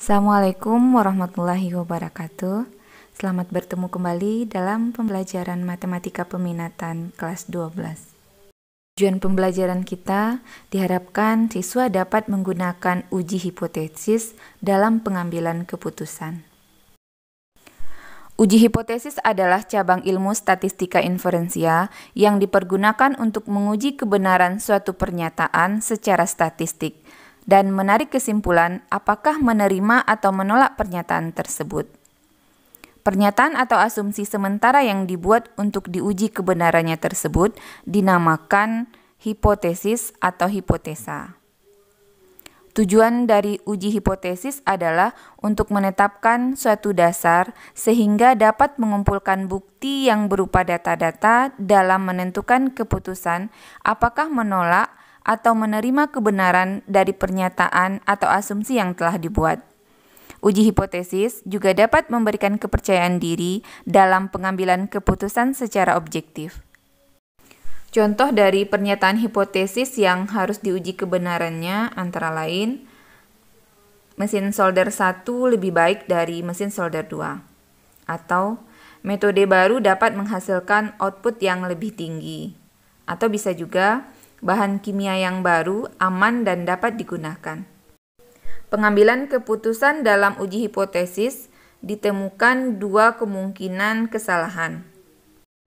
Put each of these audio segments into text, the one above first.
Assalamualaikum warahmatullahi wabarakatuh. Selamat bertemu kembali dalam pembelajaran Matematika Peminatan kelas 12. Tujuan pembelajaran kita diharapkan siswa dapat menggunakan uji hipotesis dalam pengambilan keputusan. Uji hipotesis adalah cabang ilmu statistika inferensia yang dipergunakan untuk menguji kebenaran suatu pernyataan secara statistik dan menarik kesimpulan apakah menerima atau menolak pernyataan tersebut. Pernyataan atau asumsi sementara yang dibuat untuk diuji kebenarannya tersebut dinamakan hipotesis atau hipotesa. Tujuan dari uji hipotesis adalah untuk menetapkan suatu dasar sehingga dapat mengumpulkan bukti yang berupa data-data dalam menentukan keputusan apakah menolak atau menerima kebenaran dari pernyataan atau asumsi yang telah dibuat. Uji hipotesis juga dapat memberikan kepercayaan diri dalam pengambilan keputusan secara objektif. Contoh dari pernyataan hipotesis yang harus diuji kebenarannya antara lain, mesin solder 1 lebih baik dari mesin solder 2, atau metode baru dapat menghasilkan output yang lebih tinggi, atau bisa juga bahan kimia yang baru aman dan dapat digunakan. Pengambilan keputusan dalam uji hipotesis ditemukan dua kemungkinan kesalahan.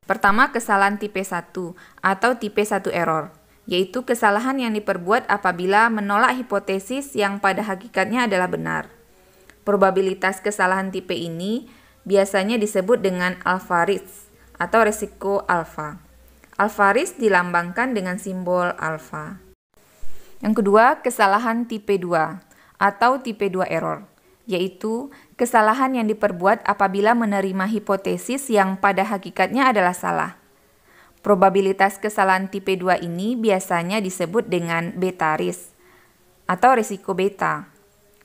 Pertama, kesalahan tipe 1 atau tipe 1 error, yaitu kesalahan yang diperbuat apabila menolak hipotesis yang pada hakikatnya adalah benar. Probabilitas kesalahan tipe ini biasanya disebut dengan alpha risk atau resiko alfa. Alpha risk dilambangkan dengan simbol alfa. Yang kedua, kesalahan tipe 2 atau tipe 2 error, yaitu kesalahan yang diperbuat apabila menerima hipotesis yang pada hakikatnya adalah salah. Probabilitas kesalahan tipe 2 ini biasanya disebut dengan beta risk atau risiko beta.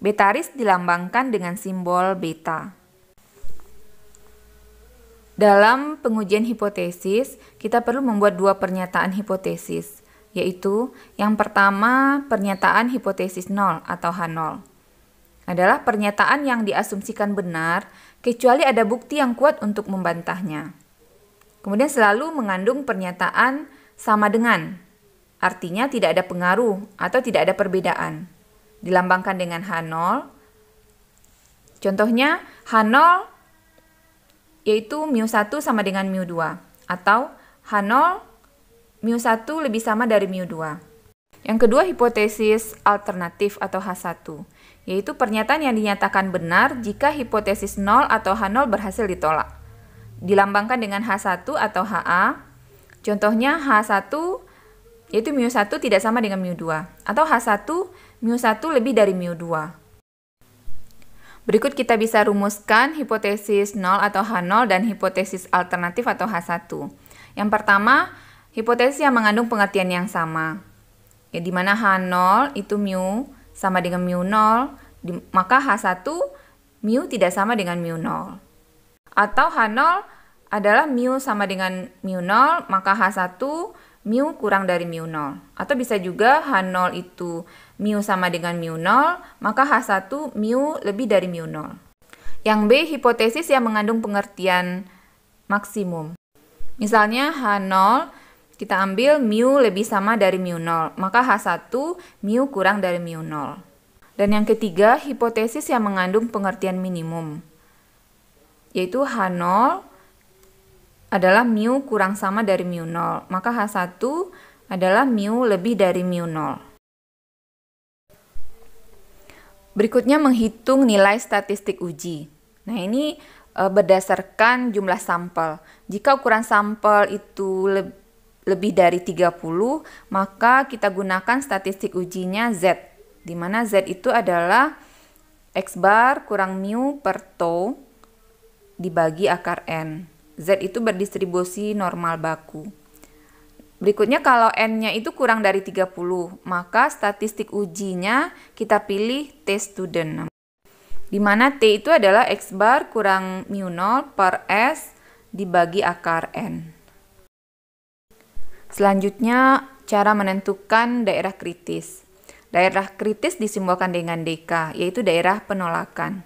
Beta risk dilambangkan dengan simbol beta. Dalam pengujian hipotesis, kita perlu membuat dua pernyataan hipotesis, yaitu yang pertama pernyataan hipotesis 0 atau H0. Adalah pernyataan yang diasumsikan benar kecuali ada bukti yang kuat untuk membantahnya. Kemudian selalu mengandung pernyataan sama dengan, artinya tidak ada pengaruh atau tidak ada perbedaan. Dilambangkan dengan H0. Contohnya H0 yaitu mu1 sama dengan mu2 atau H0 mu1 lebih sama dari mu2. Yang kedua, hipotesis alternatif atau H1, yaitu pernyataan yang dinyatakan benar jika hipotesis 0 atau H0 berhasil ditolak. Dilambangkan dengan H1 atau HA. Contohnya H1 yaitu mu1 tidak sama dengan mu2 atau H1 mu1 lebih dari mu2. Berikut kita bisa rumuskan hipotesis 0 atau H0 dan hipotesis alternatif atau H1. Yang pertama, hipotesis yang mengandung pengertian yang sama. Ya, di mana H0 itu mu sama dengan mu0, maka H1 mu tidak sama dengan mu0. Atau H0 adalah mu sama dengan mu0, maka H1 mu kurang dari mu0. Atau bisa juga H0 itu mu sama dengan mu0, maka H1 mu lebih dari mu0. Yang B, hipotesis yang mengandung pengertian maksimum. Misalnya H0 kita ambil mu lebih sama dari mu0, maka H1 mu kurang dari mu0. Dan yang ketiga, hipotesis yang mengandung pengertian minimum, yaitu H0 adalah mu kurang sama dari mu0, maka H1 adalah mu lebih dari mu0. Berikutnya menghitung nilai statistik uji. Nah, ini berdasarkan jumlah sampel. Jika ukuran sampel itu lebih dari 30, maka kita gunakan statistik ujinya Z, di mana Z itu adalah X bar kurang mu per tau dibagi akar N. Z itu berdistribusi normal baku. Berikutnya kalau N-nya itu kurang dari 30, maka statistik ujinya kita pilih T student. Di mana T itu adalah X bar kurang mu0 per S dibagi akar N. Selanjutnya, cara menentukan daerah kritis. Daerah kritis disimbolkan dengan DK, yaitu daerah penolakan.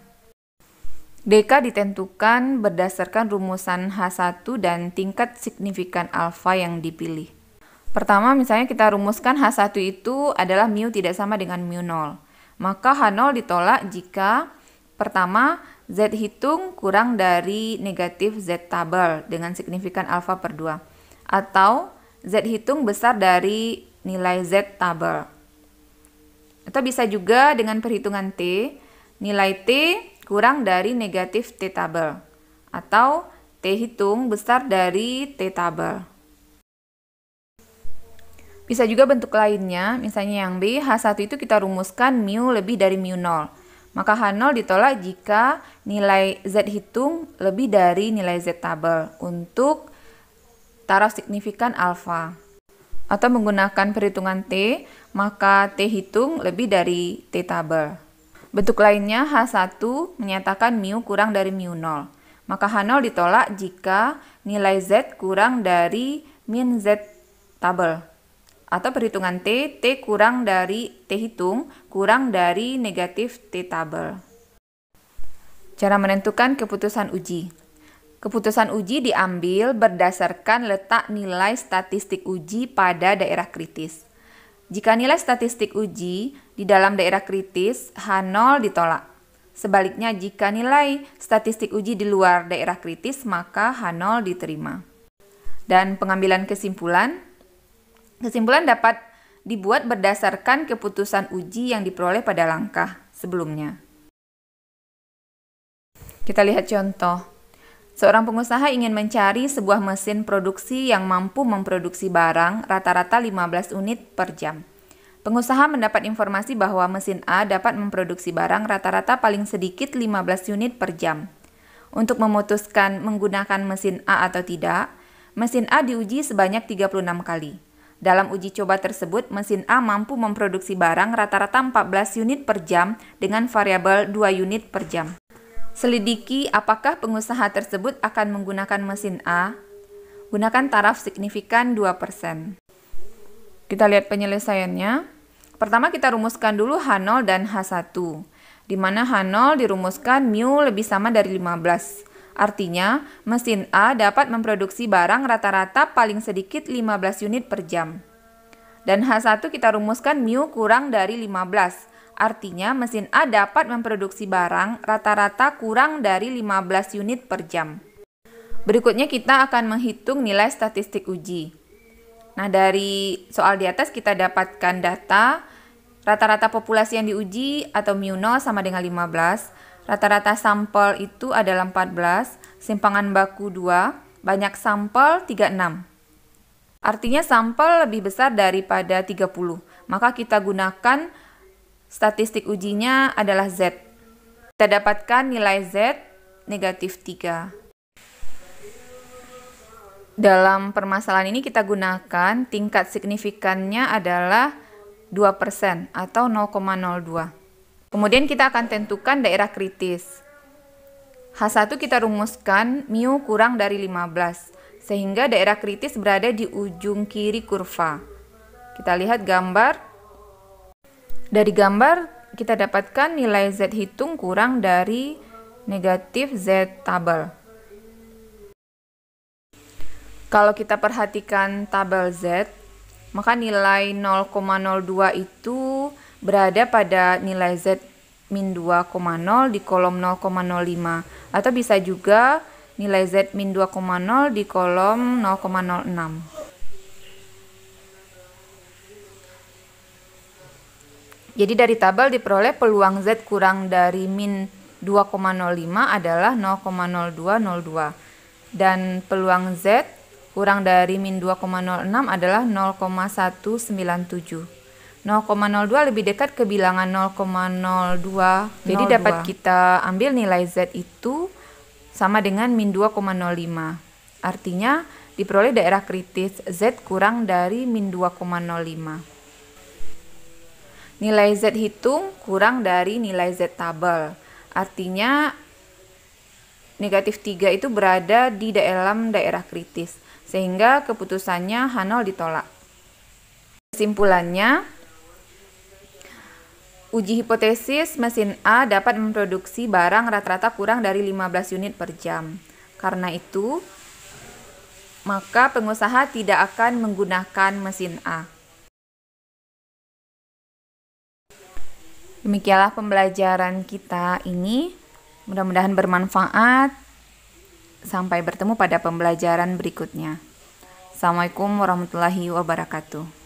DK ditentukan berdasarkan rumusan H1 dan tingkat signifikan alfa yang dipilih. Pertama, misalnya kita rumuskan H1 itu adalah mu tidak sama dengan mu 0. Maka H0 ditolak jika pertama, Z hitung kurang dari negatif Z tabel dengan signifikan alfa per 2. Atau Z hitung besar dari nilai Z tabel. Atau bisa juga dengan perhitungan T, nilai T kurang dari negatif T tabel. Atau T hitung besar dari T tabel. Bisa juga bentuk lainnya, misalnya yang B, H1 itu kita rumuskan mu lebih dari mu 0. Maka H0 ditolak jika nilai Z hitung lebih dari nilai Z tabel untuk taraf signifikan alfa. Atau menggunakan perhitungan T, maka T hitung lebih dari T tabel. Bentuk lainnya, H1 menyatakan mu kurang dari mu 0. Maka H0 ditolak jika nilai Z kurang dari min Z tabel. Atau perhitungan T, T kurang dari T hitung, kurang dari negatif T tabel. Cara menentukan keputusan uji. Keputusan uji diambil berdasarkan letak nilai statistik uji pada daerah kritis. Jika nilai statistik uji di dalam daerah kritis, H0 ditolak. Sebaliknya, jika nilai statistik uji di luar daerah kritis, maka H0 diterima. Dan pengambilan kesimpulan. Kesimpulan dapat dibuat berdasarkan keputusan uji yang diperoleh pada langkah sebelumnya. Kita lihat contoh. Seorang pengusaha ingin mencari sebuah mesin produksi yang mampu memproduksi barang rata-rata 15 unit per jam. Pengusaha mendapat informasi bahwa mesin A dapat memproduksi barang rata-rata paling sedikit 15 unit per jam. Untuk memutuskan menggunakan mesin A atau tidak, mesin A diuji sebanyak 36 kali. Dalam uji coba tersebut, mesin A mampu memproduksi barang rata-rata 14 unit per jam dengan variabel 2 unit per jam. Selidiki apakah pengusaha tersebut akan menggunakan mesin A. Gunakan taraf signifikan 2%. Kita lihat penyelesaiannya. Pertama kita rumuskan dulu H0 dan H1, di mana H0 dirumuskan mu lebih sama dari 15. Artinya, mesin A dapat memproduksi barang rata-rata paling sedikit 15 unit per jam. Dan H1 kita rumuskan mu kurang dari 15. Artinya, mesin A dapat memproduksi barang rata-rata kurang dari 15 unit per jam. Berikutnya kita akan menghitung nilai statistik uji. Nah, dari soal di atas kita dapatkan data rata-rata populasi yang diuji atau mu 0 sama dengan 15. Rata-rata sampel itu adalah 14, simpangan baku 2, banyak sampel 36. Artinya sampel lebih besar daripada 30. Maka kita gunakan statistik ujinya adalah Z. Kita dapatkan nilai Z negatif 3. Dalam permasalahan ini kita gunakan tingkat signifikannya adalah 2% atau 0,02. Kemudian kita akan tentukan daerah kritis. H1 kita rumuskan mu kurang dari 15, sehingga daerah kritis berada di ujung kiri kurva. Kita lihat gambar. Dari gambar kita dapatkan nilai Z hitung kurang dari negatif Z tabel. Kalau kita perhatikan tabel Z, maka nilai 0,02 itu berada pada nilai Z min 2,0 di kolom 0,05 atau bisa juga nilai Z min 2,0 di kolom 0,06. Jadi dari tabel diperoleh peluang Z kurang dari min 2,05 adalah 0,0202 dan peluang Z kurang dari min 2,06 adalah 0,197. 0,02 lebih dekat ke bilangan 0,02. Jadi dapat kita ambil nilai Z itu sama dengan min 2,05. Artinya diperoleh daerah kritis Z kurang dari min 2,05. Nilai Z hitung kurang dari nilai Z tabel. Artinya negatif 3 itu berada di dalam daerah kritis. Sehingga keputusannya H0 ditolak. Kesimpulannya, Uji hipotesis, mesin A dapat memproduksi barang rata-rata kurang dari 15 unit per jam. Karena itu, maka pengusaha tidak akan menggunakan mesin A. Demikianlah pembelajaran kita ini. Mudah-mudahan bermanfaat. Sampai bertemu pada pembelajaran berikutnya. Assalamualaikum warahmatullahi wabarakatuh.